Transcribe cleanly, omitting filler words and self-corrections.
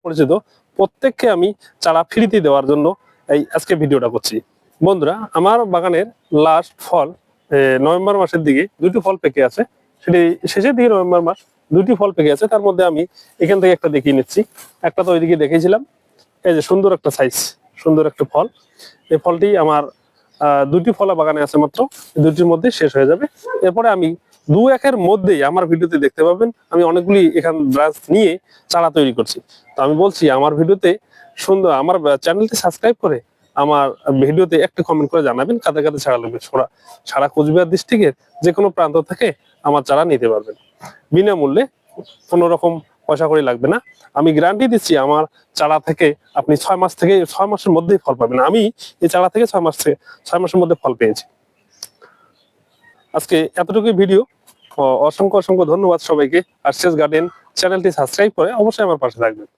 পরিচিত প্রত্যেককে আমি চারা ফ্রিতে দেওয়ার জন্য এই আজকে ভিডিওটা করছি। বন্ধুরা, আমার বাগানের লাস্ট ফল নভেম্বর মাসের দিকে দুটি ফল পেকে আছে। সেটি শেষের দিকে নভেম্বর মাস দুটি ফল পেকে আছে। তার মধ্যে আমি এখান থেকে একটা দেখিয়ে নিচ্ছি। একটা তো ওইদিকে দেখেছিলাম, এই যে সুন্দর একটা সাইজ, সুন্দর একটা ফল। এই ফলটি আমার দুটি ফল বাগানে আছে মাত্র, দুটির মধ্যে শেষ হয়ে যাবে। এরপরে আমি 2-1 মধ্যেই আমার ভিডিওতে দেখতে পাবেন আমি অনেকগুলি এখান ব্রাঞ্চ নিয়ে চারা তৈরি করছি। তো আমি বলছি আমার ভিডিওতে সুন্দর, আমার চ্যানেলটি সাবস্ক্রাইব করে আমার ভিডিওতে একটা কমেন্ট করে জানাবেন কাদের কাদের চারা লাগবে। সারা কোচবিহার ডিস্ট্রিক্টের যে কোনো প্রান্ত থেকে আমার চারা নিতে পারবেন বিনামূল্যে, কোনো রকম পয়সা করে লাগবে না। আমি গ্যারান্টি দিচ্ছি আমার চারা থেকে আপনি 6 মাসের মধ্যেই ফল পাবেন। আমি এই চারা থেকে 6 মাসের মধ্যে ফল পেয়েছি। আজকে এতটুকুই ভিডিও। অসংখ্য অসংখ্য ধন্যবাদ সবাইকে। আর শেষ গার্ডেন চ্যানেলটি সাবস্ক্রাইব করে অবশ্যই আমার পাশে থাকবেন।